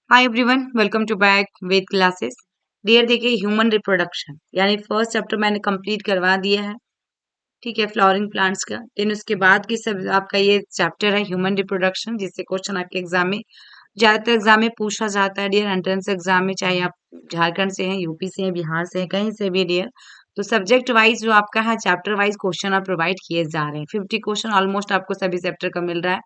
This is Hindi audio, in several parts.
Hi everyone, welcome to back with classes. Dear देखिए, ह्यूमन रिप्रोडक्शन यानी फर्स्ट चैप्टर मैंने कंप्लीट करवा दिया है। ठीक है, फ्लावरिंग प्लांट्स का। देन उसके बाद की सब आपका ये चैप्टर है ह्यूमन रिप्रोडक्शन, जिससे क्वेश्चन आपके एग्जाम में ज्यादातर एग्जाम में पूछा जाता है डियर। एंट्रेंस एग्जाम में, चाहे आप झारखंड से हैं, यूपी से हैं, बिहार से हैं, कहीं से भी डियर, तो सब्जेक्ट वाइज जो आपका है चैप्टर वाइज क्वेश्चन आप प्रोवाइड किए जा रहे हैं। 50 क्वेश्चन ऑलमोस्ट आपको सभी चैप्टर का मिल रहा है,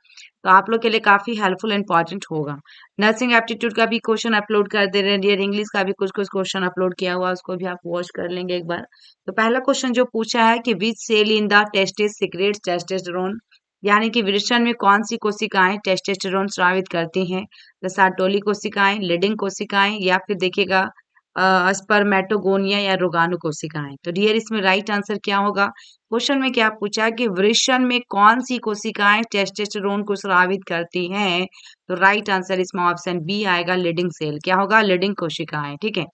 तो आप लोग के लिए काफी हेल्पफुल इंपॉर्टेंट होगा। नर्सिंग एप्टीट्यूड का भी क्वेश्चन अपलोड कर दे रहे हैं डियर। इंग्लिश का भी कुछ कुछ क्वेश्चन अपलोड किया हुआ, उसको भी आप वॉच कर लेंगे एक बार। तो पहला क्वेश्चन जो पूछा है कि which cell in the testis secretes testosterone, यानी कि वृषण में कौन सी कोशिकाएं टेस्टोस्टेरोन स्रावित करती हैं। द सार्टोली कोशिकाएं, लीडिंग कोशिकाएं, या फिर देखिएगा स्पर्मेटोगोनिया या रोगाणु कोशिकाएं। तो डियर इसमें राइट आंसर क्या होगा? क्वेश्चन में क्या पूछा कि वृषण में कौन सी कोशिकाएं टेस्टोस्टेरोन को स्रावित करती हैं, तो राइट आंसर इसमें ऑप्शन बी आएगा, लीडिंग सेल। क्या होगा? लीडिंग कोशिकाएं। ठीक है,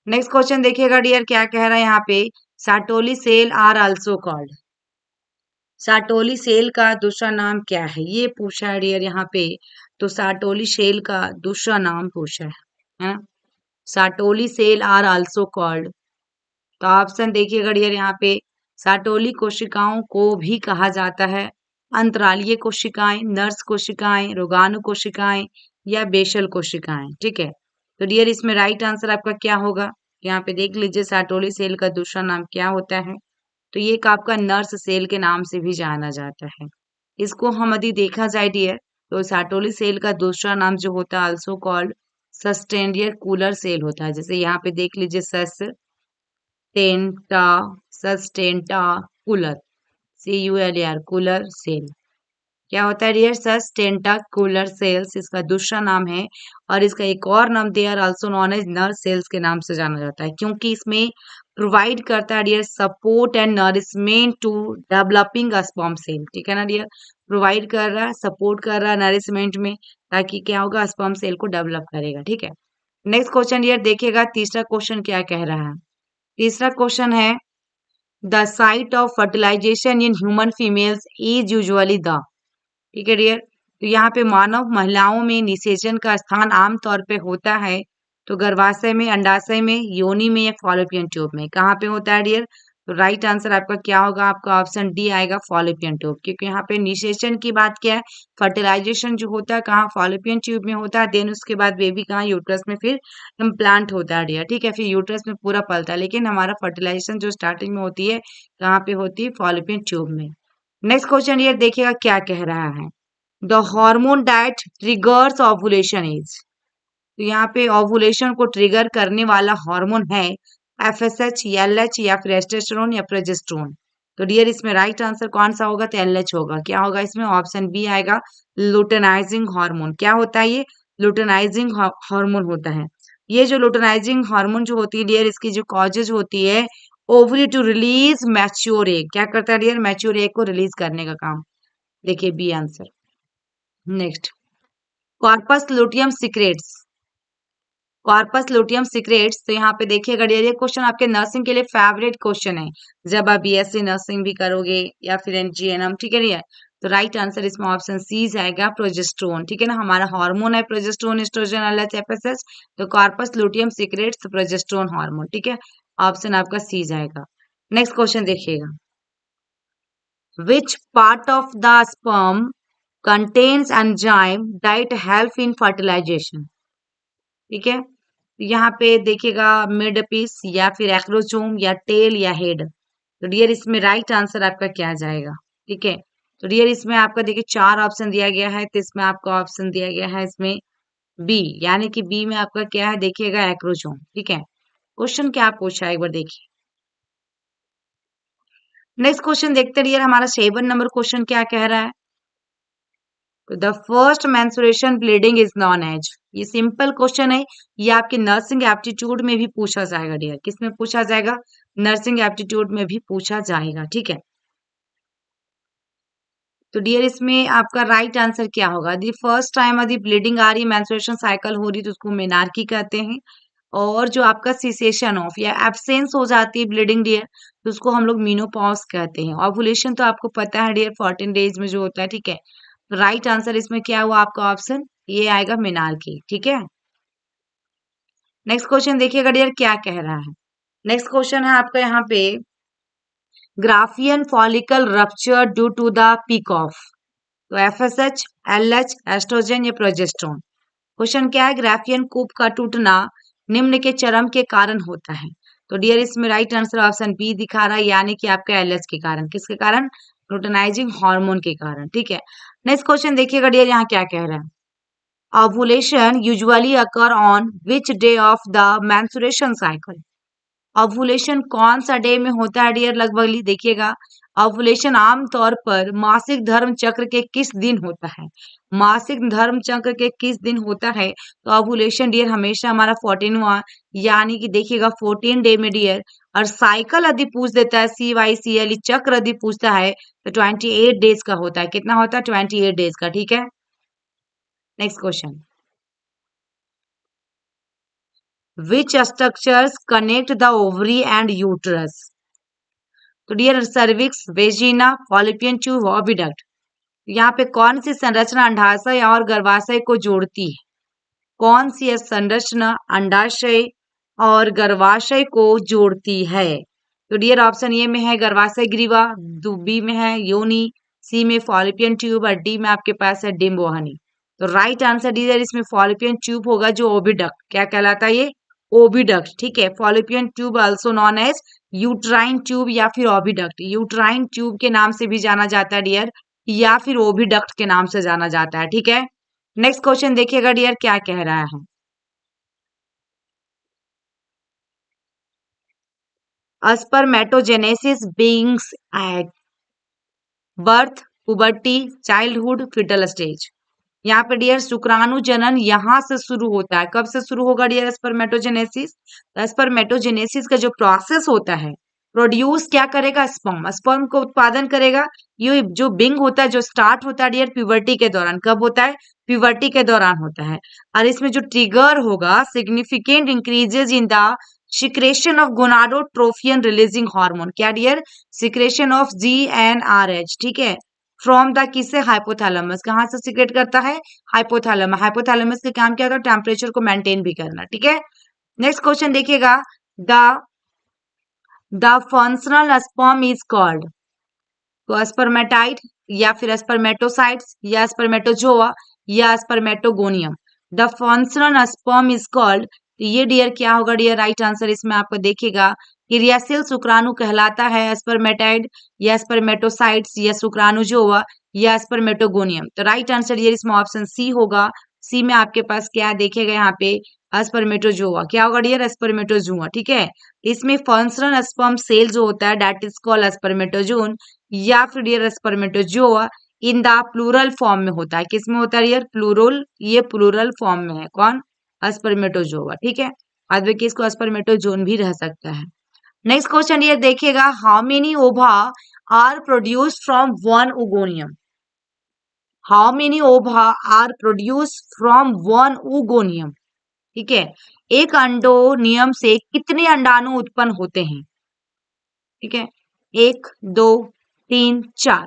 नेक्स्ट क्वेश्चन देखिएगा डियर, क्या कह रहा है यहाँ पे। Sertoli cell are also called, Sertoli cell का दूसरा नाम क्या है, ये पूछा है डियर यहाँ पे। तो सार्टोली सेल का दूसरा नाम पूछा है ना। सार्टोली सेल आर आल्सो कॉल्ड, तो ऑप्शन देखिएगा डियर यहाँ पे। सार्टोली कोशिकाओं को भी कहा जाता है अंतरालीय कोशिकाएं, नर्स कोशिकाएं, रोगाणु कोशिकाएं, या बेसल कोशिकाएं। ठीक है, तो डियर इसमें राइट आंसर आपका क्या होगा? यहाँ पे देख लीजिए, सार्टोली सेल का दूसरा नाम क्या होता है। तो ये एक आपका नर्स सेल के नाम से भी जाना जाता है। इसको हम यदि देखा जाए डियर, तो सार्टोली सेल का दूसरा नाम जो होता है आल्सो कॉल्ड सस्टेंडियर कूलर सेल होता है। जैसे यहाँ पे देख लीजिए, सस्टेंटा, सस्टेंटा कूलर, CULR, कूलर सेल क्या होता है डियर? सस्टेंटाकुलर सेल्स इसका दूसरा नाम है। और इसका एक और नाम they are also known as nerve cells के नाम से जाना जाता है, क्योंकि इसमें प्रोवाइड करता है dear support and nourishment to developing sperm cell. ठीक है ना डियर, प्रोवाइड कर रहा है, सपोर्ट कर रहा है नरिशमेंट में, ताकि क्या होगा, स्पर्म सेल को डेवलप करेगा। ठीक है, नेक्स्ट क्वेश्चन डियर देखिएगा, तीसरा क्वेश्चन क्या कह रहा है। तीसरा क्वेश्चन है the site of fertilisation in human females is usually the, ठीक है डियर, तो यहाँ पे मानव महिलाओं में निषेचन का स्थान आमतौर पे होता है तो गर्भाशय में, अंडाशय में, योनि में, या फॉलोपियन ट्यूब में। कहाँ पे होता है डियर? तो राइट आंसर आपका क्या होगा? आपका ऑप्शन डी आएगा, फॉलोपियन ट्यूब, क्योंकि यहाँ पे निषेचन की बात क्या है, फर्टिलाइजेशन जो होता है कहाँ, फॉलोपियन ट्यूब में होता है। देन उसके बाद बेबी कहाँ, यूट्रस में फिर इम्प्लांट होता है डियर। ठीक है, फिर यूट्रस में पूरा पलता है, लेकिन हमारा फर्टिलाइजेशन जो स्टार्टिंग में होती है कहाँ पे होती है? फॉलोपियन ट्यूब में। नेक्स्ट क्वेश्चन ये देखिएगा क्या कह रहा है। The hormone that triggers ovulation is, तो यहाँ पे ओवुलेशन को ट्रिगर करने वाला हार्मोन है FSH, LH, या फिर एस्टेस्टेरोन, या प्रोजेस्टेरोन। तो डियर इसमें राइट आंसर कौन सा होगा? तो LH होगा। क्या होगा इसमें? ऑप्शन बी आएगा, लुटेनाइजिंग हार्मोन। क्या होता है ये? लुटेनाइजिंग हार्मोन होता है। ये जो लुटेनाइजिंग हार्मोन जो होती है डियर, इसकी जो कॉजेज होती है, ovary to release mature egg, क्या करता है डियर? मैच्योर एग को रिलीज करने का काम। देखिए B answer. Next, corpus luteum secretes, corpus luteum secretes, तो यहाँ पे देखिएगा डियर, ये क्वेश्चन आपके नर्सिंग के लिए फेवरेट क्वेश्चन है, जब आप BSc नर्सिंग भी करोगे या फिर NGNM। ठीक है डियर, तो राइट आंसर इसमें ऑप्शन सी जाएगा, प्रोजेस्टेरोन। ठीक है ना, हमारा हार्मोन है प्रोजेस्टेरोन, एस्ट्रोजन, LH, FSH, तो corpus luteum secrets progesterone hormone. ठीक है, ऑप्शन आपका सी जाएगा। नेक्स्ट क्वेश्चन देखिएगा, which part of the sperm contains enzyme that help in fertilization, ठीक है, यहाँ पे देखिएगा मिडपीस, या फिर एक्रोचोम, या टेल, या हेड। तो डियर इसमें राइट आंसर आपका क्या जाएगा? ठीक है, तो डियर इसमें आपका देखिए चार ऑप्शन दिया गया है, तो इसमें आपका ऑप्शन दिया गया है इसमें बी, यानी कि बी में आपका क्या है, देखिएगा एक्रोचोम। ठीक है, क्वेश्चन क्या पूछा है एक बार देखिए। नेक्स्ट क्वेश्चन देखते डियर, हमारा 7 नंबर क्वेश्चन क्या कह रहा है। The first menstruation bleeding is known as, ये सिंपल क्वेश्चन है, ये आपके नर्सिंग एप्टीट्यूड में भी पूछा जाएगा डियर। किस में पूछा जाएगा? नर्सिंग एप्टीट्यूड में भी पूछा जाएगा। ठीक है, तो डियर इसमें आपका राइट आंसर क्या होगा? यदि फर्स्ट टाइम यदि ब्लीडिंग आ रही है, मेंस्ट्रुएशन साइकिल हो रही, तो उसको मेनार्की कहते हैं। और जो आपका सिसेशन ऑफ या एब्सेंस हो जाती है ब्लीडिंग डियर, तो उसको हम लोग मीनोपॉज कहते हैं। ओवुलेशन तो आपको पता है डियर, 14 डेज में जो होता है। ठीक है, राइट आंसर इसमें क्या हुआ आपका? ऑप्शन ये आएगा, मेनार्की। ठीक है, नेक्स्ट क्वेश्चन देखिएगा डियर क्या कह रहा है। नेक्स्ट क्वेश्चन है आपका यहाँ पे, Graafian follicle rupture due to the peak of, तो एफएसएच, एलएच, एस्ट्रोजन या प्रोजेस्टेरोन। क्वेश्चन क्या है, ग्राफियन कूप का टूटना निम्न के चरम के कारण होता है। तो डियर इसमें राइट आंसर ऑप्शन बी दिखा रहा है, यानी कि आपका एलएच के कारण। किसके कारण? लुटेनाइजिंग हार्मोन के कारण। ठीक है, नेक्स्ट क्वेश्चन देखिएगा डियर यहाँ क्या कह रहा है। Ovulation usually occur on which day of the menstruation cycle. Ovulation कौन सा डे में होता है डियर? लगभग देखिएगा, ओवुलेशन आमतौर पर मासिक धर्म चक्र के किस दिन होता है? मासिक धर्म चक्र के किस दिन होता है? तो ओवुलेशन डियर हमेशा हमारा 14वां, यानी कि देखिएगा 14 डे में डियर। और साइकिल यदि पूछ देता है, CYCL चक्र यदि पूछता है तो 28 डेज का होता है। कितना होता है? 28 डेज का। ठीक है, next question, which structures connect the ovary and uterus. तो dear cervix, vagina, fallopian tube, oviduct. यहाँ पे कौन सी संरचना अंडाशय और गर्भाशय को जोड़ती है? कौन सी संरचना अंडाशय और गर्भाशय को जोड़ती है? तो डियर ऑप्शन ए में है गर्भाशय ग्रीवा, बी में है योनि, सी में फॉलिपियन ट्यूब और डी में आपके पास है डिम्बोहनी। तो राइट आंसर डियर इसमें फॉलिपियन ट्यूब होगा, जो ओविडक्ट। क्या कहलाता है ये? ओविडक्ट। ठीक है, fallopian tube also known as uterine tube या फिर ओविडक्ट। यूट्राइन ट्यूब के नाम से भी जाना जाता है डियर, या फिर ओविडक्ट के नाम से जाना जाता है। ठीक है, नेक्स्ट क्वेश्चन देखिएगा डियर क्या कह रहा है। Spermatogenesis begins at birth, puberty, childhood, foetal stage. यहाँ पे डियर शुक्राणु जनन यहाँ से शुरू होता है। कब से शुरू होगा डियर स्पर्मेटोजेनेसिस? स्पर्मेटोजेनेसिस का जो प्रोसेस होता है, प्रोड्यूस क्या करेगा? स्पर्म। स्पर्म को उत्पादन करेगा। ये जो बिंग होता है, जो स्टार्ट होता है डियर प्यूबर्टी के दौरान। कब होता है? प्यूबर्टी के दौरान होता है। और इसमें जो ट्रिगर होगा, significant increases in the secretion of gonadotropin releasing hormone. क्या डियर? Secretion of GnRH। ठीक है, फ्रॉम द किससे? हाइपोथैलेमस। कहाँ से सिक्रेट करता है? हाइपोथैलेमस। हाइपोथैलेमस का काम क्या होता है? टेम्परेचर को मेंटेन भी करना। ठीक है, नेक्स्ट क्वेश्चन देखिएगा, the functional sperm is called. तो स्पर्मेटाइड या फिर स्पर्मेटोसाइट्स या स्पर्मेटोजोआ या spermatogonium. The functional sperm is called, ये डियर क्या होगा डियर? राइट आंसर इसमें आपको देखिएगा, क्रियाशील शुक्राणु कहलाता है स्पर्मेटाइड या स्पर्मेटोसाइट्स या शुक्राणुजोआ या स्पर्मेटोगोनियम। तो राइट आंसर डियर इसमें ऑप्शन सी होगा। सी में आपके पास क्या देखिएगा यहाँ पे? स्पर्मेटोजोआ। क्या होगा डियर? स्पर्मेटोजोआ। ठीक है, इसमें फंक्शनल स्पर्म सेल जो होता है दैट इज कॉल्ड स्पर्मेटोजोन या फिर dear spermatozoa in the plural form में होता है। किस में होता है डियर? प्लूरल। ये प्लूरल फॉर्म में है। कौन? स्पर्मेटोजोआ। ठीक है, बाद में इसको स्पर्मेटोजोन भी रह सकता है। नेक्स्ट क्वेश्चन ये देखिएगा, how many ova are produced from one oogonium. How many ova are produced from one oogonium. ठीक है, एक अंडोनियम से कितने अंडाणु उत्पन्न होते हैं? ठीक है, 1, 2, 3, 4।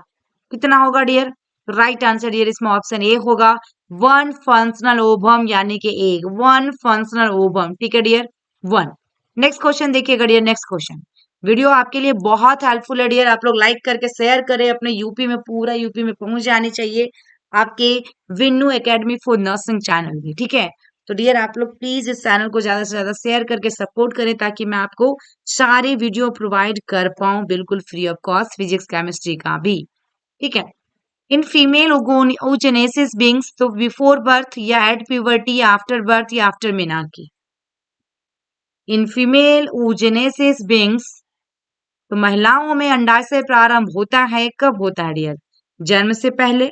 कितना होगा डियर? राइट आंसर डियर इसमें ऑप्शन ए होगा, 1 फंक्शनल ओवम, यानी कि एक 1 फंक्शनल ओवम। ठीक है डियर, 1। नेक्स्ट क्वेश्चन देखिएगा डियर, नेक्स्ट क्वेश्चन। वीडियो आपके लिए बहुत हेल्पफुल है डियर, आप लोग लाइक करके शेयर करें, अपने यूपी में, पूरा यूपी में पहुंच जानी चाहिए आपके विन्नू एकेडमी फॉर नर्सिंग चैनल भी। ठीक है, तो डियर आप लोग प्लीज इस चैनल को ज्यादा से ज्यादा शेयर करके सपोर्ट करें, ताकि मैं आपको सारे वीडियो प्रोवाइड कर पाऊं बिल्कुल free of cost, physics chemistry का भी। ठीक है, इन फीमेल ओजेनेसिस बीइंग्स, तो बिफोर बर्थ या एट प्यूबर्टी या आफ्टर बर्थ या after menarche. In female oogenesis beings, तो महिलाओं में अंडाशय प्रारंभ होता है, कब होता है डियर? जन्म से पहले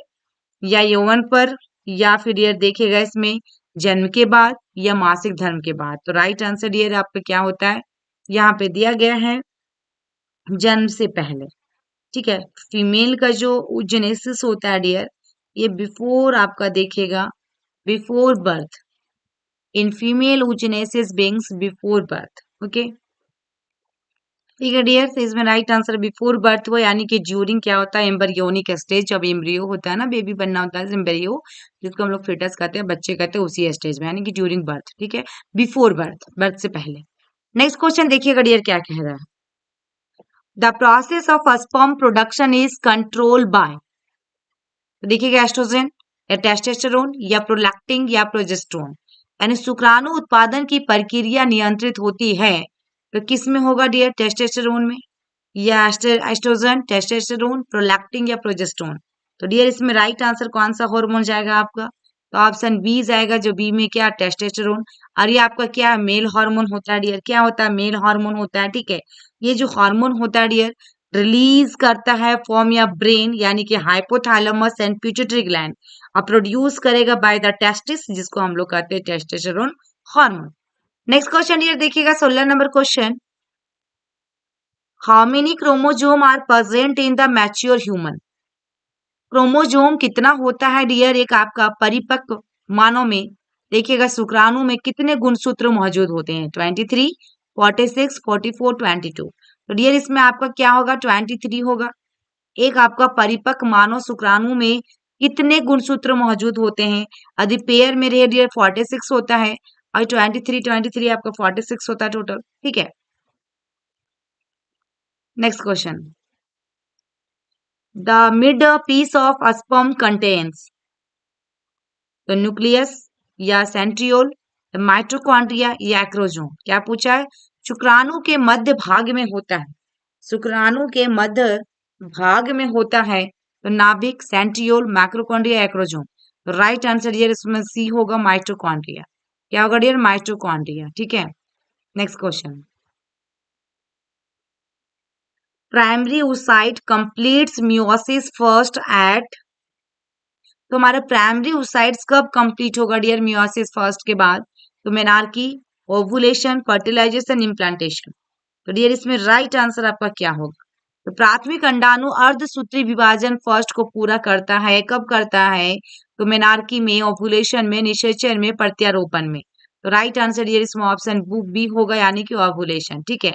या यौवन पर, या फिर डियर देखिएगा इसमें जन्म के बाद या मासिक धर्म के बाद। तो राइट आंसर डियर आपका क्या होता है? यहाँ पे दिया गया है जन्म से पहले। ठीक है, फीमेल का जो जेनेसिस होता है डियर, ये बिफोर आपका देखिएगा, before birth. In female oogenesis beings before birth. Okay, ठीक है डियर, तो इसमें राइट आंसर बिफोर बर्थ हुआ, यानी कि ड्यूरिंग क्या होता है, एम्ब्रियोनिक स्टेज, जब एम्ब्रियो होता है ना, बेबी बनना होता है, एम्ब्रियो जिसको हम लोग फेटस कहते हैं, बच्चे कहते हैं, उसी स्टेज में, यानी कि ड्यूरिंग बर्थ। ठीक है, बिफोर बर्थ, बर्थ से पहले। नेक्स्ट क्वेश्चन देखिएगा डियर क्या कह रहा है, the process of sperm production is control by, तो देखिएगा एस्ट्रोजन या टेस्टोस्टेरोन या प्रोलैक्टिन या प्रोजेस्टेरोन, यानी शुक्राणु उत्पादन की प्रक्रिया नियंत्रित होती है तो किस में होगा डियर, टेस्टोस्टेरोन में, या एस्ट्रोजन, टेस्टोस्टेरोन, प्रोलैक्टिन या प्रोजेस्टेरोन। तो डियर इसमें राइट आंसर कौन सा हार्मोन जाएगा आपका, तो ऑप्शन बी जाएगा, जो बी में क्या, टेस्टोस्टेरोन। और ये आपका क्या मेल हार्मोन होता है डियर, क्या होता है, मेल हार्मोन होता है। ठीक है, ये जो हार्मोन होता है डियर रिलीज करता है फ्रॉम या ब्रेन, यानी कि हाइपोथैलेमस एंड पिट्यूटरी ग्लैंड, और प्रोड्यूस करेगा बाय द टेस्टिस, जिसको हम लोग कहते हैं testosterone hormone. Next question dear देखिएगा 16 नंबर question, how many chromosome are present in the mature human, chromosome कितना होता है डियर एक आपका परिपक्व मानव में, देखिएगा शुक्राणु में कितने गुणसूत्र मौजूद होते हैं, 23, 46, 44, 22। तो डियर इसमें आपका क्या होगा, 23 होगा। एक आपका परिपक्व मानव शुक्राणु में कितने गुणसूत्र मौजूद होते हैं, यदि पेयर में रहे डियर 46 होता है, और 23 आपका 46 होता है टोटल। ठीक है, next question, the mid piece of sperm contains, तो न्यूक्लियस या सेंट्रियोल, माइटोकॉन्ड्रिया या एक्रोजोम, क्या पूछा है, शुक्राणु के मध्य भाग में होता है, शुक्राणु के मध्य भाग में होता है, तो नाभिक, सेंट्रियोल, माइक्रोकॉन्ड्रिया, एक्रोजोम। तो राइट आंसर ये इसमें सी होगा, माइटोकॉन्ड्रिया। क्या होगा डियर, माइटोकॉन्ड्रिया। ठीक है, next question, primary oocyte completes meiosis first at, तो हमारा प्राइमरी oocytes कब कंप्लीट होगा डियर, मियोसिस फर्स्ट के बाद, तो मेनार्की, ओवुलेशन, फर्टिलाइजेशन, इम्प्लांटेशन। तो डियर इसमें राइट आंसर आपका क्या होगा, तो प्राथमिक अंडाणु अर्धसूत्री विभाजन फर्स्ट को पूरा करता है, कब करता है, तो मेनार्की में, ओवुलेशन में, निषेचन में, प्रत्यारोपण में। तो राइट आंसर डियर इसमें ऑप्शन बी होगा, यानी कि ओवुलेशन। ठीक है,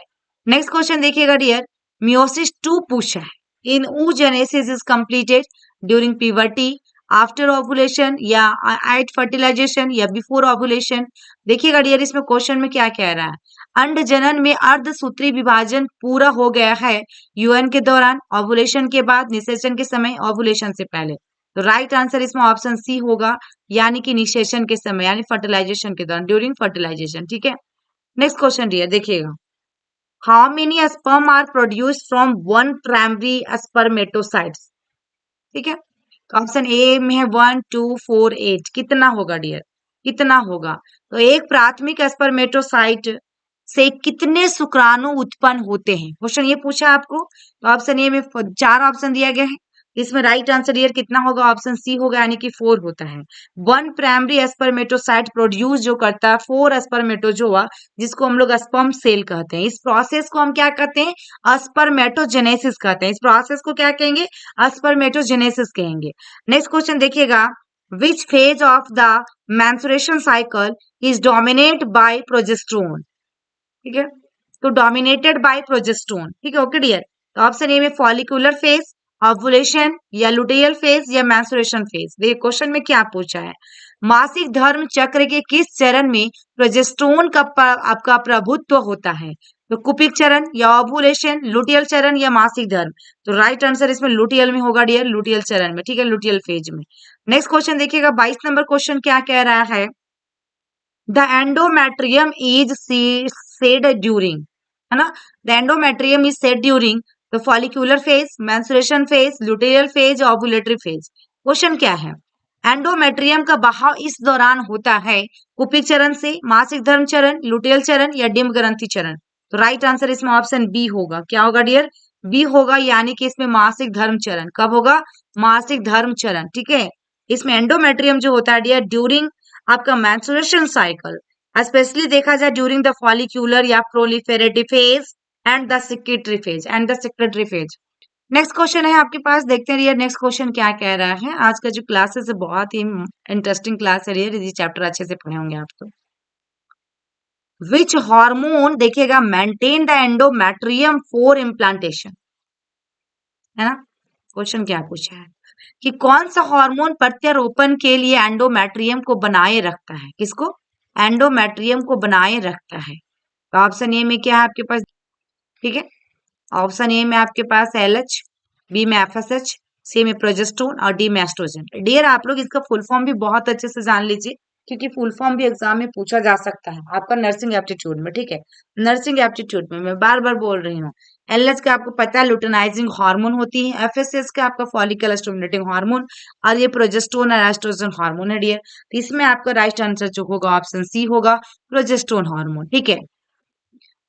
नेक्स्ट क्वेश्चन देखिएगा डियर, मियोसिस 2 पूछा है, इन oogenesis is completed during puberty, after ovulation, या एट फर्टिलाइजेशन, या बिफोर ओवुलेशन। देखिएगा डियर इसमें क्वेश्चन में क्या कह रहा है, अंड जनन में अर्धसूत्री विभाजन पूरा हो गया है यूएन के दौरान, ओवुलेशन के बाद, निषेचन के समय, ओवुलेशन से पहले। तो राइट आंसर इसमें ऑप्शन सी होगा, यानी कि निषेचन के समय, यानी फर्टिलाइजेशन के दौरान, ड्यूरिंग फर्टिलाइजेशन। ठीक है, नेक्स्ट क्वेश्चन डियर देखिएगा, how many sperm are produce from one primary spermatocytes. ठीक है, तो ऑप्शन ए में है 1, 2, 4, 8, कितना होगा डियर, कितना होगा, तो एक प्राथमिक स्पर्मेटोसाइट से कितने शुक्राणु उत्पन्न होते हैं, क्वेश्चन ये पूछा आपको। तो ऑप्शन ए में 4 ऑप्शन दिया गया है, इसमें राइट आंसर डियर कितना होगा, ऑप्शन सी होगा, यानी कि 4 होता है। वन प्राइमरी स्पर्मेटोसाइट प्रोड्यूस जो करता है 4 स्पर्मेटोजोआ, जिसको हम लोग स्पर्म सेल कहते हैं, इस प्रोसेस को हम क्या कहते हैं, स्पर्मेटोजेनेसिस कहते हैं, इस प्रोसेस को क्या कहेंगे, स्पर्मेटोजेनेसिस कहेंगे। नेक्स्ट क्वेश्चन देखिएगा, which phase of the menstruation cycle is dominate by progesterone, ठीक है, तो डोमिनेटेड बाय प्रोजेस्टेरोन। ठीक है, ओके डियर, तो ऑप्शन ए में फॉलिकुलर फेज, ओवुलेशन, या लुटेयल फेज, या मेंस्ट्रुएशन फेज। देखिए क्वेश्चन में क्या पूछा है, मासिक धर्म चक्र के किस चरण में प्रोजेस्टेरोन का आपका प्रभुत्व होता है, तो कुपिक चरण, या ओवुलेशन, लुटियल चरण, या मासिक धर्म। तो राइट आंसर इसमें लुटियल में होगा डियर, लुटियल चरण में। ठीक है, लुटियल फेज में। नेक्स्ट क्वेश्चन देखिएगा 22 नंबर क्वेश्चन क्या कह रहा है, the endometrium is shed during, है ना, the endometrium is shed during the follicular phase, menstruation phase, luteal phase, ovulatory phase. Question क्या है, एंडोमेट्रियम का बहाव इस दौरान होता है कुपिक चरण से, मासिक धर्म चरण, लुटेयल चरण, या डिम्ब ग्रंथि चरण। तो राइट आंसर इसमें ऑप्शन बी होगा, क्या होगा डियर, बी होगा, यानी कि इसमें मासिक धर्म चरण कब होगा, मासिक धर्म चरण। ठीक है, इसमें एंडोमेट्रियम जो होता है डियर ड्यूरिंग आपका मेंस्ट्रुएशन साइकिल, स्पेशली देखा जाए ड्यूरिंग द फॉलिक्यूलर या proliferative phase and the secretary phase. Next question है आपके पास, देखते हैं नेक्स्ट क्वेश्चन क्या कह रहा है। आज का जो क्लासेस है बहुत ही इंटरेस्टिंग क्लास है, ये चैप्टर अच्छे से पढ़े होंगे आप तो। विच हार्मोन देखिएगा maintain the endometrium for implantation, है ना। क्वेश्चन क्या पूछा है कि कौन सा हार्मोन प्रत्यारोपण के लिए एंडोमेट्रियम को बनाए रखता है, किसको, एंडोमेट्रियम को बनाए रखता है। तो ऑप्शन ए में क्या है आपके पास, ठीक है, ऑप्शन ए में आपके पास LH, बी में FSH, सी में प्रोजेस्टेरोन और डी में एस्ट्रोजन। डियर आप लोग इसका फुल फॉर्म भी बहुत अच्छे से जान लीजिए, क्योंकि फुल फॉर्म भी एग्जाम में पूछा जा सकता है आपका नर्सिंग एप्टीट्यूड में, ठीक है। नर्सिंग एप्टीट्यूड में मैं बार बार बोल रही हूँ। LH का आपको पता है लुटेनाइजिंग हार्मोन होती है, FSH का आपका फॉलिकल स्टिमुलेटिंग हार्मोन, और ये प्रोजेस्टेरोन और एस्ट्रोजन हार्मोन है डियर। तो इसमें आपका राइट आंसर जो होगा ऑप्शन सी होगा, प्रोजेस्टेरोन हार्मोन, ठीक है।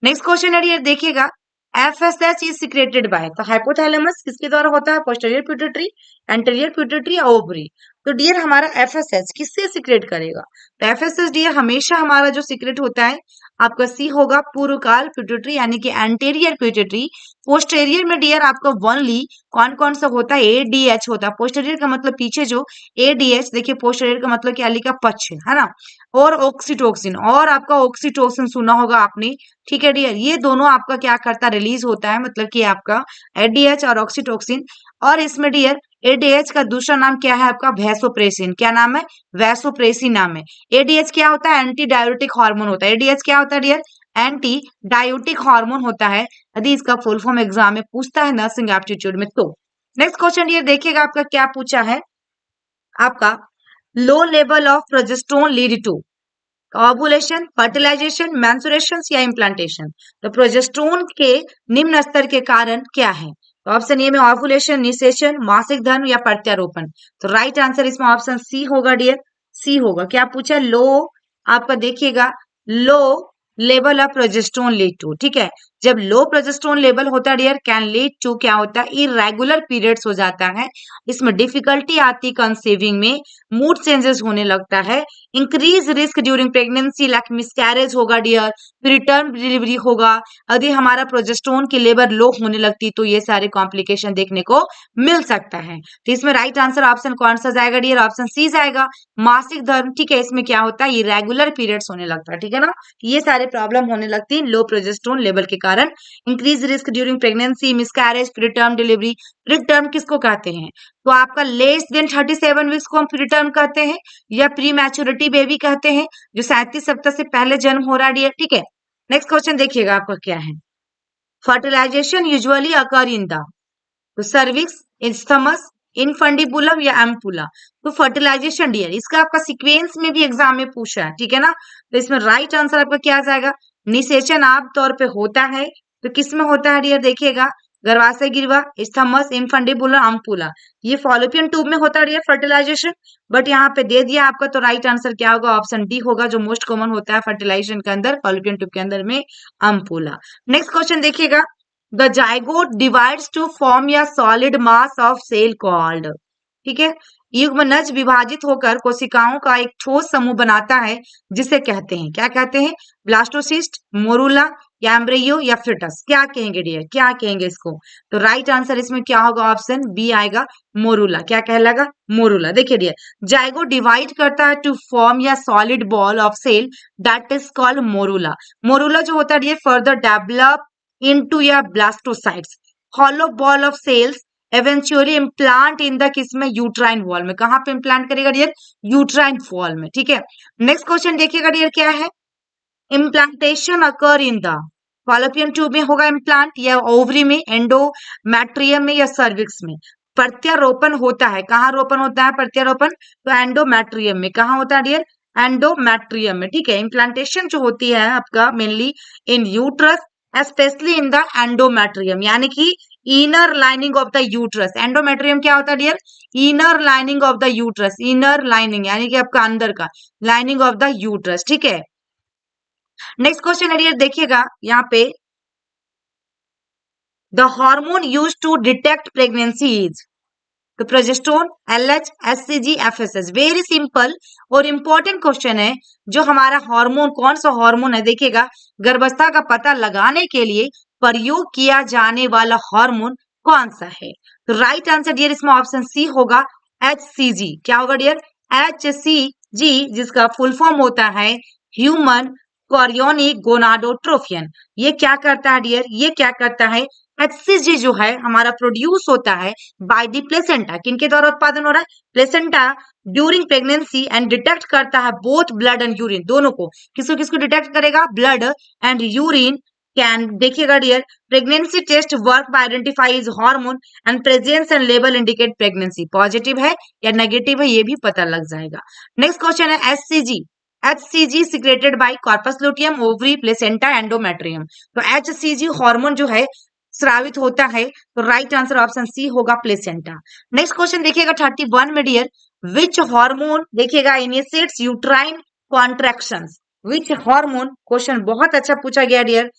नेक्स्ट क्वेश्चन है डियर देखिएगा, FSH इज सिक्रेटेड बाय, तो हाइपोथैलेमस किसके द्वारा होता है, पोस्टीरियर पिट्यूटरी, एंटीरियर पिट्यूटरी या ओवरी। तो डियर हमारा FSH किससे सिक्रेट करेगा, तो FSH डियर हमेशा हमारा जो सिक्रेट होता है आपका सी होगा पूर्वकाल पिट्यूटरी यानी कि एंटीरियर पिट्यूटरी। पोस्टेरियर में डियर आपका वनली कौन कौन सा होता है, ADH होता है। पोस्टेरियर का मतलब पीछे जो ADH, देखिए पोस्टेरियर का मतलब क्या लिखा, पक्ष, है ना। और ऑक्सीटोसिन, और आपका ऑक्सीटोसिन सुना होगा आपने, ठीक है डियर। ये दोनों आपका क्या करता है, रिलीज होता है, मतलब कि आपका ADH और ऑक्सीटोसिन। और इसमें डियर ADH का दूसरा नाम क्या है आपका, वैसोप्रेसिन। क्या नाम है, वैसोप्रेसिन नाम है। ADH क्या होता है, एंटी डायोटिक हार्मोन होता है। ADH क्या होता है डियर, एंटी डायोटिक हार्मोन होता है, यदि इसका फुल फॉर्म एग्जाम में पूछता है नर्सिंग एप्टीट्यूड में तो। नेक्स्ट क्वेश्चन डियर देखिएगा आपका क्या पूछा है, आपका low level of progesterone lead to ovulation, fertilisation, menstruation या इम्प्लांटेशन। तो प्रोजेस्टेरोन के निम्न स्तर के कारण क्या है, तो ऑप्शन ए में ओवुलेशन, निषेचन, मासिक धर्म या प्रत्यारोपण। तो राइट आंसर इसमें ऑप्शन सी होगा डियर, सी होगा। क्या पूछा, लो, आपका देखिएगा low level of progesterone lead to, ठीक है। जब लो प्रोजेस्टेरोन लेवल होता है डियर कैन लीड टू क्या होता है, इरेगुलर पीरियड्स हो जाता है, इसमें डिफिकल्टी आती कंसीविंग में, मूड चेंजेस होने लगता है, increase risk during pregnancy like miscarriage होगा डियर, प्रीटर्म डिलीवरी होगा। यदि हमारा प्रोजेस्टेरोन की लेवल लो होने लगती तो ये सारे कॉम्प्लिकेशन देखने को मिल सकता है। तो इसमें राइट आंसर ऑप्शन कौन सा जाएगा डियर, ऑप्शन सी जाएगा, मासिक धर्म, ठीक है। इसमें क्या होता है, इरेगुलर पीरियड्स होने लगता है, ठीक है ना। ये सारे प्रॉब्लम होने लगती है लो प्रोजेस्टेरोन लेवल के कारण। Increase risk during pregnancy, miscarriage, preterm delivery. Preterm किसको कहते हैं, तो आपका लेस देन 37 वीक्स को हम प्रीटर्म कहते हैं, या प्री मैच्योरिटी बेबी कहते हैं, जो 37 सप्ताह से पहले जन्म हो रहा है, ठीक है। नेक्स्ट क्वेश्चन देखिएगा आपका क्या है, fertilisation usually occur in the, तो सर्विक्स, इस्थमस, इनफंडिबुलम या एम्पुला। तो फर्टिलाइजेशन डियर इसका आपका सीक्वेंस में भी एग्जाम में पूछा है, ठीक है ना। तो इसमें राइट आंसर आपका क्या जाएगा, निषेचन आमतौर पे होता है, तो किसमें होता है डियर देखिएगा, गर्भाशय गिरवा, स्थमस, इनफंडिबुलर, अम्पुला, ये फॉलोपियन ट्यूब में होता है डियर फर्टिलाइजेशन। बट यहाँ पे दे दिया आपका, तो राइट आंसर क्या होगा, ऑप्शन डी होगा, जो मोस्ट कॉमन होता है फर्टिलाइजेशन के अंदर, फॉलोपियन ट्यूब के अंदर में, अम्पुला। नेक्स्ट क्वेश्चन देखिएगा, the zygote divides to form या solid mass of cell called, ठीक है। युग्मनज विभाजित होकर कोशिकाओं का एक ठोस समूह बनाता है, जिसे कहते हैं, क्या कहते हैं, ब्लास्टोसिस्ट, मोरूला या एम्ब्रियो या फिटस। क्या कहेंगे डियर, क्या कहेंगे इसको, तो राइट आंसर इसमें क्या होगा, ऑप्शन बी आएगा, मोरूला। क्या कहलागा, मोरूला। देखिए डियर, जाइगो डिवाइड करता है टू फॉर्म या solid ball of cell, that is called morula. Morula जो होता है डियर फर्दर डेवलप into या ब्लास्टोसाइट्स, hollow ball of cells eventually implant in the किस में, यूट्राइन वॉल में। कहां पे इम्प्लांट करेगा डियर, यूट्राइन वॉल में, ठीक है। नेक्स्ट क्वेश्चन देखिएगा डियर क्या है, implantation occur in the, Fallopian tube में होगा इम्प्लांट, या ओवरी में, एंडोमेट्रियम में या सर्विक्स में। प्रत्यारोपण होता है, कहाँ रोपण होता है प्रत्यारोपण, तो एंडोमेट्रियम में। कहाँ होता है डियर, एंडोमेट्रियम में, ठीक है। इम्प्लांटेशन जो होती है आपका mainly in uterus, specially in the endometrium, यानी कि inner lining of the uterus. Endometrium क्या होता है dear, inner lining of the uterus, inner lining यानी कि आपका अंदर का लाइनिंग ऑफ द यूट्रस, ठीक है। नेक्स्ट क्वेश्चन है डियर देखिएगा यहाँ पे, the hormone used to detect pregnancy is, तो progesterone, LH, HCG, FSH। Very simple और इंपॉर्टेंट क्वेश्चन है, जो हमारा हार्मोन, कौन सा हार्मोन है देखिएगा, गर्भावस्था का पता लगाने के लिए प्रयोग किया जाने वाला हार्मोन कौन सा है, तो राइट आंसर डियर इसमें ऑप्शन सी होगा, HCG। क्या होगा डियर, HCG, जिसका फुल फॉर्म होता है ह्यूमन कोरियोनिक गोनाडोट्रोफियन। ये क्या करता है डियर, ये क्या करता है, HCG जो है हमारा प्रोड्यूस होता है बाय द प्लेसेंटा। किनके द्वारा उत्पादन हो रहा है, placenta during pregnancy, and detect करता है बोथ ब्लड एंड यूरिन, दोनों को। किसको किसको डिटेक्ट करेगा, ब्लड एंड यूरिन कैन। देखिएगा dear, pregnancy test work by identifies hormone and presence and level indicate pregnancy, positive है या नेगेटिव है ये भी पता लग जाएगा। नेक्स्ट क्वेश्चन है HCG। HCG secreted by corpus luteum, ovary, placenta, endometrium. तो HCG हार्मोन जो है स्रावित होता है, तो राइट आंसर ऑप्शन सी होगा, प्लेसेंटा। नेक्स्ट क्वेश्चन देखिएगा 31 में डियर, विच हार्मोन, देखिएगा initiates uterine contractions. Which hormone, question बहुत अच्छा पूछा गया dear,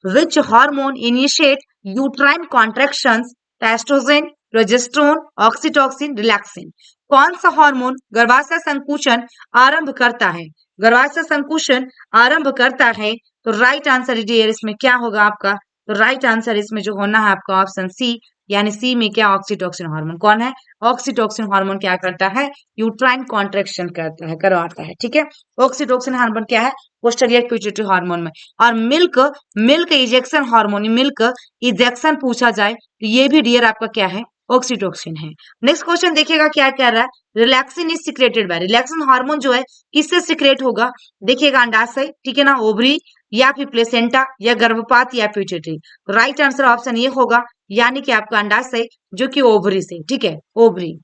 which hormone initiate uterine contractions, testosterone, progesterone, oxytocin, relaxin. कौन सा हार्मोन गर्भाशय संकुचन आरंभ करता है, गर्भाशय संकुचन आरंभ करता है, तो राइट आंसर डियर इसमें क्या होगा आपका, तो राइट आंसर इसमें जो होना है आपका ऑप्शन सी, यानी सी में क्या, ऑक्सीटोसिन हार्मोन। कौन है, ऑक्सीटोसिन हार्मोन क्या करता है, यूट्राइन कॉन्ट्रैक्शन करता है, करवाता है, ठीक है। ऑक्सीटोसिन हार्मोन क्या है, पोस्टीरियर पिट्यूटरी हार्मोन में। और milk, milk ejection hormone, milk ejection पूछा जाए तो ये भी डियर आपका क्या है, ऑक्सीटोसिन है। नेक्स्ट क्वेश्चन देखिएगा क्या कह रहा है, relaxin is secreted by, relaxin hormone जो है किससे सिक्रेट होगा, देखिएगा अंडाशय, ठीक है ना, ओवरी या फिर प्लेसेंटा या गर्भपात या पिट्यूटरी। राइट आंसर ऑप्शन ये होगा, यानी कि आपका अंडाशय जो कि ओवरी से, ठीक है, ओवरी।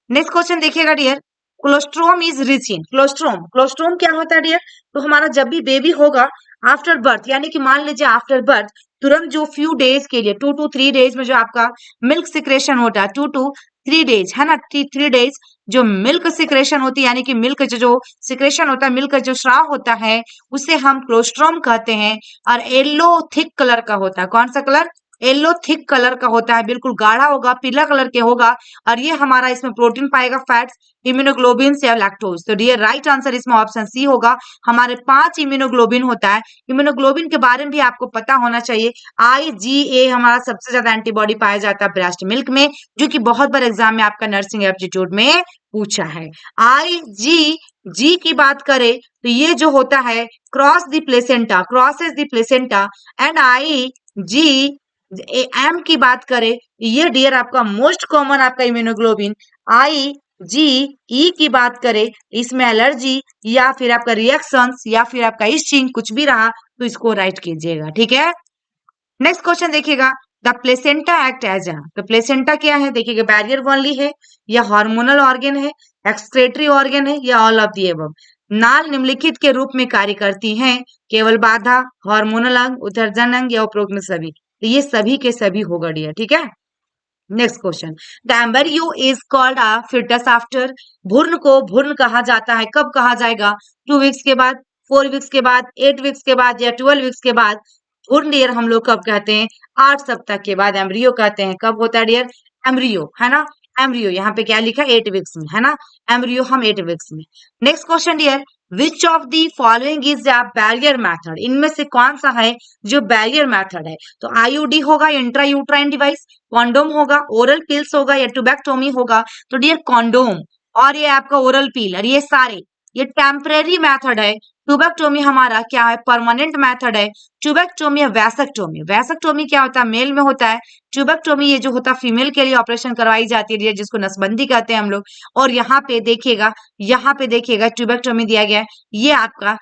नेक्स्ट क्वेश्चन देखिएगा डियर, कोलोस्ट्रोम इज रिच इन, कोलोस्ट्रोम, कोलोस्ट्रोम क्या होता है डियर, तो हमारा जब भी बेबी होगा आफ्टर बर्थ, यानी कि मान लीजिए आफ्टर बर्थ तुरंत जो फ्यू डेज के लिए 2 to 3 डेज में जो आपका मिल्क सिक्रेशन होता है, 2 to 3 डेज है ना, 3 डेज जो मिल्क सिक्रेशन होती है, यानी कि मिल्क जो सिक्रेशन होता है, मिल्क का जो स्राव होता है उसे हम कोलोस्ट्रोम कहते हैं। और येलो थिक कलर का होता है, कौन सा कलर, येलो थिक कलर का होता है, बिल्कुल गाढ़ा होगा, पीला कलर के होगा। और ये हमारा इसमें प्रोटीन पाएगा, फैट्स, इम्यूनोग्लोबिन या लैक्टोज। तो डियर राइट आंसर इसमें ऑप्शन सी होगा, हमारे 5 इम्यूनोग्लोबिन होता है। इम्यूनोग्लोबिन के बारे में भी आपको पता होना चाहिए। IgA हमारा सबसे ज्यादा एंटीबॉडी पाया जाता है ब्रेस्ट मिल्क में, जो कि बहुत बार एग्जाम में आपका नर्सिंग एप्टीट्यूड में पूछा है। IgG की बात करें तो ये जो होता है cross the placenta, crosses the placenta. And IgM की बात करें, ये डियर आपका मोस्ट कॉमन आपका इम्यूनोग्लोबिन। IgE की बात करें, इसमें एलर्जी या फिर आपका रिएक्शंस या फिर आपका इचिंग कुछ भी रहा तो इसको राइट कीजिएगा, ठीक है। नेक्स्ट क्वेश्चन देखिएगा, द प्लेसेंटा एक्ट एज, तो प्लेसेंटा क्या है, देखिएगा बैरियर ओनली है या हार्मोनल ऑर्गन है, एक्सक्रेटरी ऑर्गन है या ऑल ऑफ दी अबव। नाल निम्नलिखित के रूप में कार्य करती हैं, केवल बाधा, हार्मोनल अंग, उत्सर्जन अंग या उपरोक्त में सभी। तो ये सभी के सभी होगा डियर, ठीक है। Next question, the embryo is called a foetus after, भ्रूण को भ्रूण कहा जाता है, कब कहा जाएगा, 2 वीक्स के बाद, 4 वीक्स के बाद, 8 वीक्स के बाद या 12 वीक्स के बाद। भ्रूण डियर हम लोग कब कहते हैं, 8 सप्ताह के बाद एम्ब्रियो कहते हैं। कब होता है डियर, एम्ब्रियो है ना, एम्ब्रियो यहाँ पे क्या लिखा है, 8 वीक्स में है ना, एम्ब्रियो हम 8 वीक्स में। Next question dear, which of the following is a barrier method, इनमें से कौन सा है जो बैरियर मेथड है, तो IUD होगा, इंट्रा यूट्राइन डिवाइस, कॉन्डोम होगा, ओरल पिल्स होगा या ट्यूबेक्टोमी होगा। तो डियर कॉन्डोम और ये आपका ओरल पिल और ये सारे ये टेम्परेरी मेथड है। ट्यूबेक्टोमी हमारा क्या है, परमानेंट मेथड है। ट्यूबेक्टोमी या वैसेक्टोमी, वैसेक्टोमी क्या होता है, मेल में होता है। ट्यूबेक्टोमी ये जो होता है फीमेल के लिए ऑपरेशन करवाई जाती है, जिसको नसबंदी कहते हैं हम लोग। और यहाँ पे देखिएगा ट्यूबेक्टोमी दिया गया है, ये आपका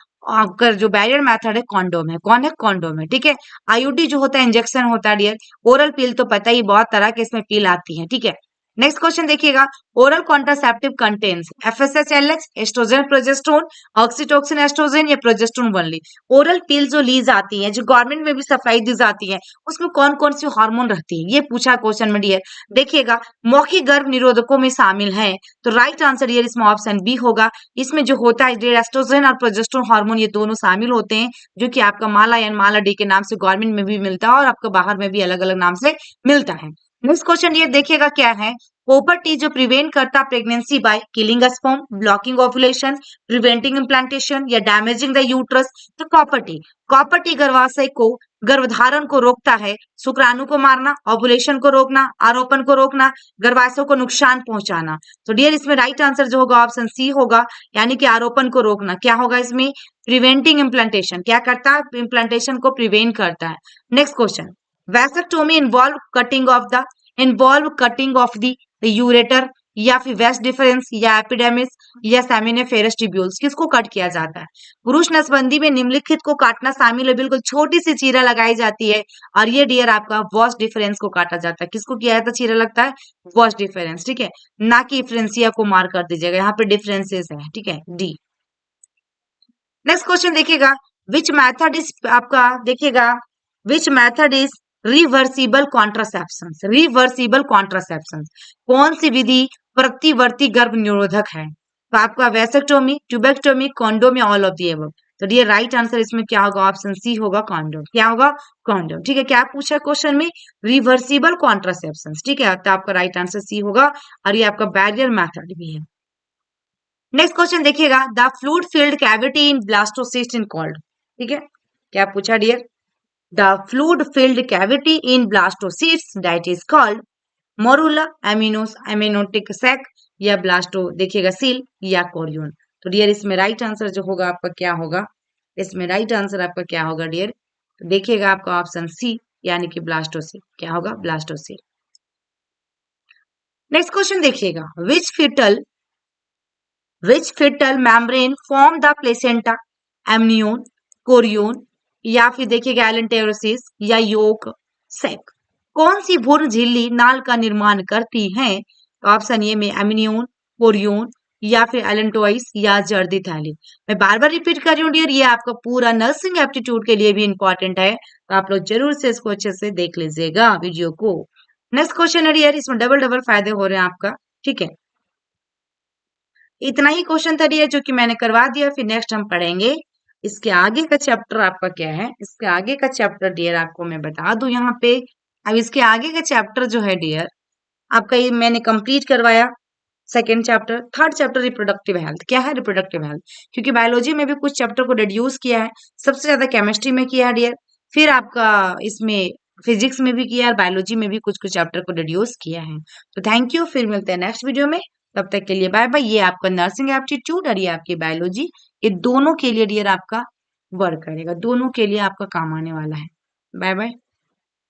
जो बैरियर मेथड है कॉन्डोम है। कौन है, कॉन्डोम है, ठीक है। IUD जो होता है इंजेक्शन होता है डियर। ओरल पिल तो पता ही, बहुत तरह के इसमें पिल आती है, ठीक है। नेक्स्ट क्वेश्चन देखिएगा, oral contraceptive contains FSH-LH, oestrogen, progesterone, oxytocin, oestrogen या प्रोजेस्टेरोन ओनली। ओरल पिल जो ली जाती है, जो गवर्नमेंट में भी सप्लाई दी जाती है, उसमें कौन कौन सी हार्मोन रहती है, ये पूछा क्वेश्चन में डियर। देखिएगा मौखिक गर्भ निरोधकों में शामिल है, तो राइट आंसर डियर इसमें ऑप्शन बी होगा। इसमें जो होता है डियर एस्ट्रोजन और प्रोजेस्टेरोन हार्मोन, ये दोनों शामिल होते हैं, जो कि आपका माला एंड माला डी के नाम से गवर्नमेंट में भी मिलता है और आपको बाहर में भी अलग अलग नाम से मिलता है। नेक्स्ट क्वेश्चन ये देखिएगा क्या है, पोवर्टी जो प्रिवेंट करता pregnancy by killing sperm, blocking ovulation, preventing implantation या डैमेजिंग द यूट्रस। तो कॉपर्टी गर्भाशय को गर्भधारण को रोकता है, शुक्राणु को मारना, ओव्यूलेशन को रोकना, आरोपण को रोकना, गर्भाशय को नुकसान पहुंचाना। तो डियर इसमें राइट आंसर जो होगा ऑप्शन सी होगा, यानी कि आरोपण को रोकना। क्या होगा इसमें? Preventing implantation. क्या करता है? इम्प्लांटेशन को प्रिवेंट करता है। Next question, vasectomy involve cutting of the ureter या फिर वेस्ट डिफरेंस या एपिडेमिस या सेमिनिफेरस ट्यूब्यूल्स, किसको कट किया जाता है? पुरुष नसबंदी में निम्नलिखित को काटना शामिल है। बिल्कुल छोटी सी चीरा लगाई जाती है और ये डियर आपका वॉस डिफरेंस को काटा जाता है। किसको किया जाता है? चीरा लगता है वॉस डिफरेंस, ठीक है, ना कि फ्रेंसिया को मार कर दीजिएगा, यहाँ पे डिफरेंसेस है, ठीक है, डी। नेक्स्ट क्वेश्चन देखिएगा, विच मैथड इज आपका देखिएगा, which method is reversible contraception, कौन सी विधि प्रतिवर्ती गर्भ निरोधक है? तो आपका वैसेक्टोमी, ट्यूबेक्टोमी, कॉन्डोम या ऑल ऑफ दी अबव। तो ये राइट आंसर इसमें क्या होगा? ऑप्शन सी होगा कॉन्डोम। क्या होगा? कॉन्डोम, ठीक है। क्या पूछा क्वेश्चन में? रिवर्सिबल कॉन्ट्रासेप्शन, ठीक है, तो आपका राइट आंसर सी होगा और ये आपका बैरियर मेथड भी है। नेक्स्ट क्वेश्चन देखिएगा, the fluid filled cavity in blastocyst in called, ठीक है, क्या पूछा dear? The fluid filled cavity in blastocyst that is called morula, amniotic sac या ब्लास्टो देखिएगा सील या कोरियन। तो डियर इसमें राइट आंसर जो होगा आपका क्या होगा? इसमें राइट आंसर आपका क्या होगा डियर? तो देखिएगा आपका ऑप्शन सी, यानी कि ब्लास्टोसिल। क्या होगा? ब्लास्टोसिल। नेक्स्ट क्वेश्चन देखिएगा, which foetal membrane form the placenta, amnion, chorion या फिर देखिएगा एलेंटेरोसिस या योक सेक। कौन सी भ्रूण झिल्ली नाल का निर्माण करती है? तो ऑप्शन ए में एमनियोन, कोरियोन या फिर एलेंटोइस या जर्दी थैली। मैं बार बार रिपीट कर रही हूँ डियर, ये आपका पूरा नर्सिंग एप्टीट्यूड के लिए भी इंपॉर्टेंट है, तो आप लोग जरूर से इसको अच्छे से देख लीजिएगा वीडियो को। नेक्स्ट क्वेश्चन है डियर, इसमें डबल डबल फायदे हो रहे हैं आपका, ठीक है। इतना ही क्वेश्चन था डियर जो कि मैंने करवा दिया, फिर नेक्स्ट हम पढ़ेंगे इसके आगे का चैप्टर आपका क्या है। इसके आगे का चैप्टर डियर आपको मैं बता दूं यहाँ पे, अब इसके आगे का चैप्टर जो है डियर आपका ये मैंने कंप्लीट करवाया second chapter. Third chapter reproductive health. क्या है रिप्रोडक्टिव हेल्थ? क्योंकि बायोलॉजी में भी कुछ चैप्टर को रिड्यूस किया है, सबसे ज्यादा केमिस्ट्री में किया है डियर, फिर आपका इसमें फिजिक्स में भी किया है, बायोलॉजी में भी कुछ कुछ चैप्टर को रिड्यूस किया है। तो थैंक यू, फिर मिलते हैं नेक्स्ट वीडियो में, तब तक के लिए बाय बाय। ये आपका नर्सिंग एप्टीट्यूड और ये आपकी बायोलॉजी, ये दोनों के लिए डियर आपका वर्क करेगा, दोनों के लिए आपका काम आने वाला है। Bye bye.